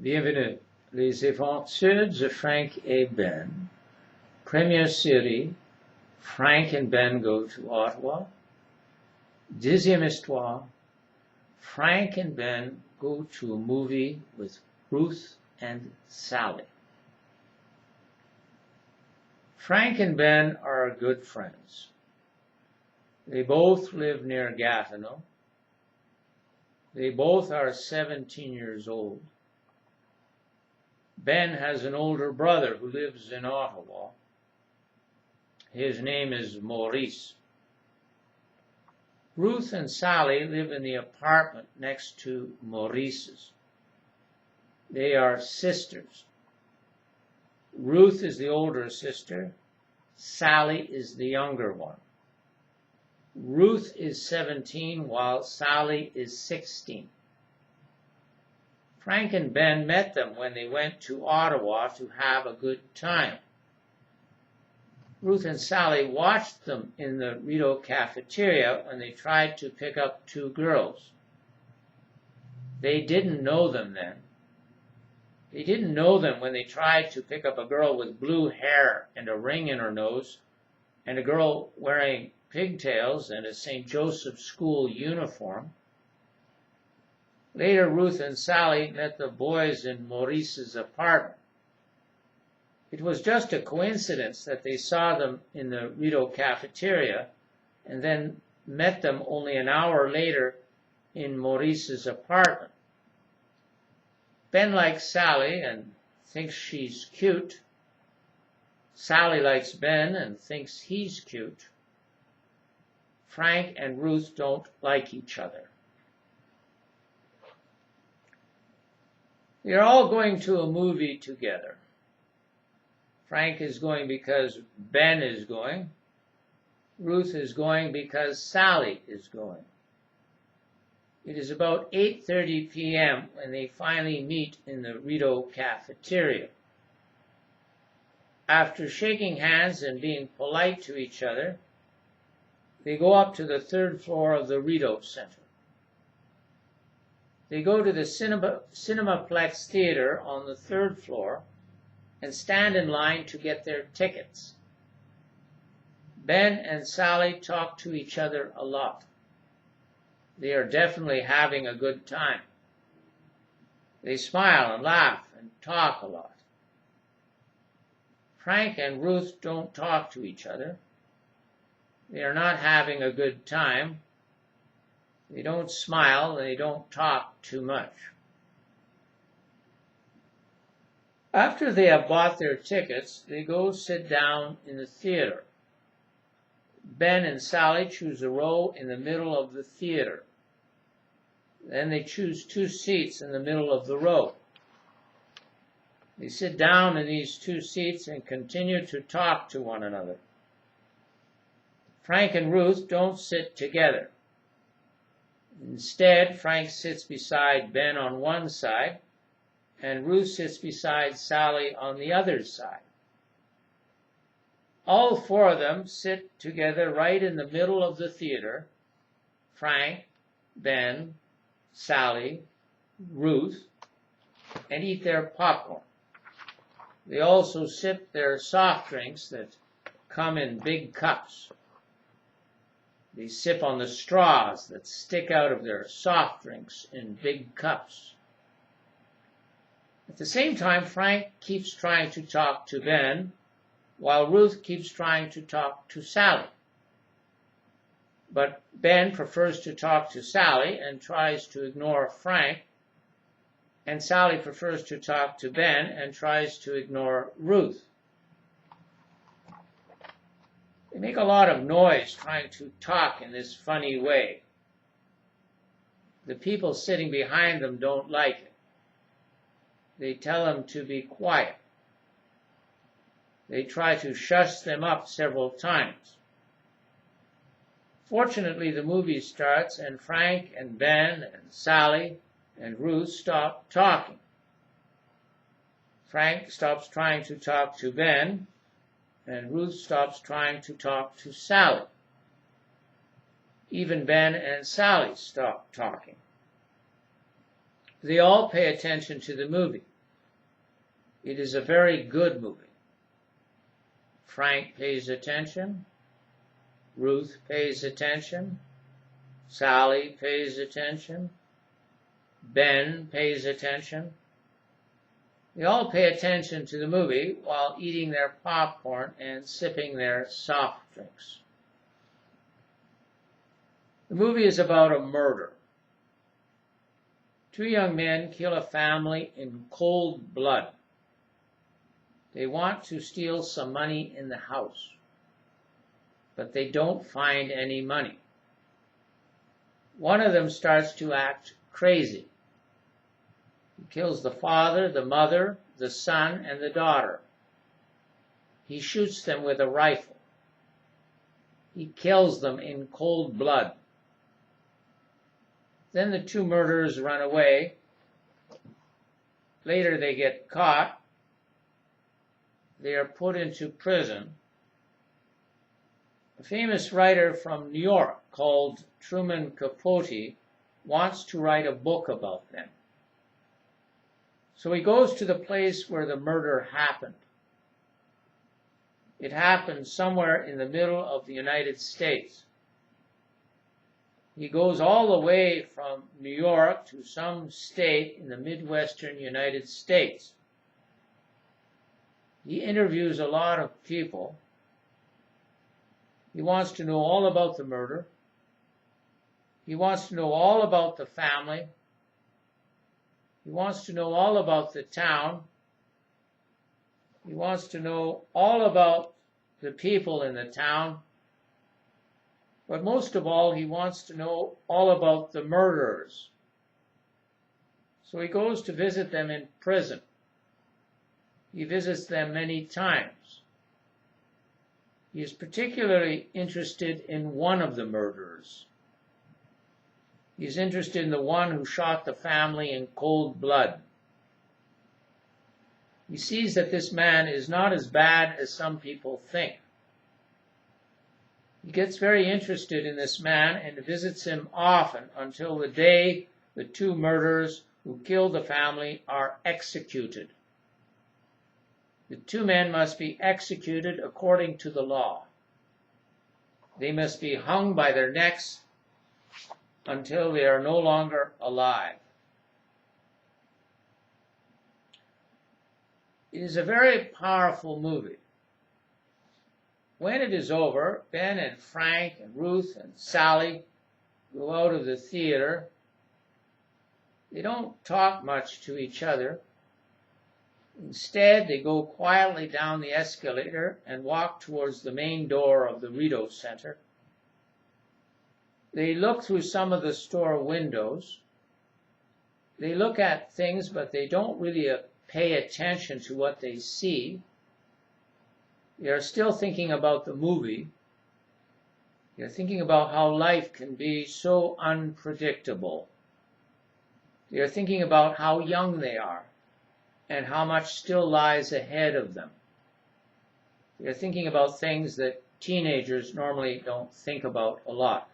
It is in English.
Bienvenue. Les aventures de Frank et Ben. Première série, Frank and Ben go to Ottawa. Deuxième histoire, Frank and Ben go to a movie with Ruth and Sally. Frank and Ben are good friends. They both live near Gatineau. They both are 17 years old. Ben has an older brother who lives in Ottawa. His name is Maurice. Ruth and Sally live in the apartment next to Maurice's. They are sisters. Ruth is the older sister. Sally is the younger one. Ruth is 17 while Sally is 16. Frank and Ben met them when they went to Ottawa to have a good time. Ruth and Sally watched them in the Rideau cafeteria when they tried to pick up two girls. They didn't know them then. They didn't know them when they tried to pick up a girl with blue hair and a ring in her nose, and a girl wearing pigtails and a St. Joseph's School uniform. Later, Ruth and Sally met the boys in Maurice's apartment. It was just a coincidence that they saw them in the Rideau cafeteria and then met them only an hour later in Maurice's apartment. Ben likes Sally and thinks she's cute. Sally likes Ben and thinks he's cute. Frank and Ruth don't like each other. They're all going to a movie together. Frank is going because Ben is going. Ruth is going because Sally is going. It is about 8:30 p.m. when they finally meet in the Rideau cafeteria. After shaking hands and being polite to each other, they go up to the third floor of the Rideau Center. They go to the Cinemaplex Theater on the third floor and stand in line to get their tickets. Ben and Sally talk to each other a lot. They are definitely having a good time. They smile and laugh and talk a lot. Frank and Ruth don't talk to each other. They are not having a good time. They don't smile, and they don't talk too much. After they have bought their tickets, they go sit down in the theater. Ben and Sally choose a row in the middle of the theater. Then they choose two seats in the middle of the row. They sit down in these two seats and continue to talk to one another. Frank and Ruth don't sit together. Instead, Frank sits beside Ben on one side, and Ruth sits beside Sally on the other side. All four of them sit together right in the middle of the theater. Frank, Ben, Sally, Ruth, and eat their popcorn. They also sip their soft drinks that come in big cups. They sip on the straws that stick out of their soft drinks in big cups. At the same time, Frank keeps trying to talk to Ben, while Ruth keeps trying to talk to Sally. But Ben prefers to talk to Sally and tries to ignore Frank, and Sally prefers to talk to Ben and tries to ignore Ruth. They make a lot of noise trying to talk in this funny way. The people sitting behind them don't like it. They tell them to be quiet. They try to shush them up several times. Fortunately, the movie starts and Frank and Ben and Sally and Ruth stop talking. Frank stops trying to talk to Ben, and Ruth stops trying to talk to Sally. Even Ben and Sally stop talking. They all pay attention to the movie. It is a very good movie. Frank pays attention. Ruth pays attention. Sally pays attention. Ben pays attention. They all pay attention to the movie while eating their popcorn and sipping their soft drinks. The movie is about a murder. Two young men kill a family in cold blood. They want to steal some money in the house, but they don't find any money. One of them starts to act crazy. He kills the father, the mother, the son, and the daughter. He shoots them with a rifle. He kills them in cold blood. Then the two murderers run away. Later they get caught. They are put into prison. A famous writer from New York called Truman Capote wants to write a book about them. So he goes to the place where the murder happened. It happened somewhere in the middle of the United States. He goes all the way from New York to some state in the Midwestern United States. He interviews a lot of people. He wants to know all about the murder. He wants to know all about the family. He wants to know all about the town. He wants to know all about the people in the town. But most of all, he wants to know all about the murderers. So he goes to visit them in prison. He visits them many times. He is particularly interested in one of the murderers. He's interested in the one who shot the family in cold blood. He sees that this man is not as bad as some people think. He gets very interested in this man and visits him often until the day the two murderers who killed the family are executed. The two men must be executed according to the law. They must be hung by their necks until they are no longer alive. It is a very powerful movie. When it is over, Ben and Frank and Ruth and Sally go out of the theater. They don't talk much to each other. Instead, they go quietly down the escalator and walk towards the main door of the Rideau Center. They look through some of the store windows. They look at things, but they don't really pay attention to what they see. They are still thinking about the movie. They are thinking about how life can be so unpredictable. They are thinking about how young they are and how much still lies ahead of them. They are thinking about things that teenagers normally don't think about a lot.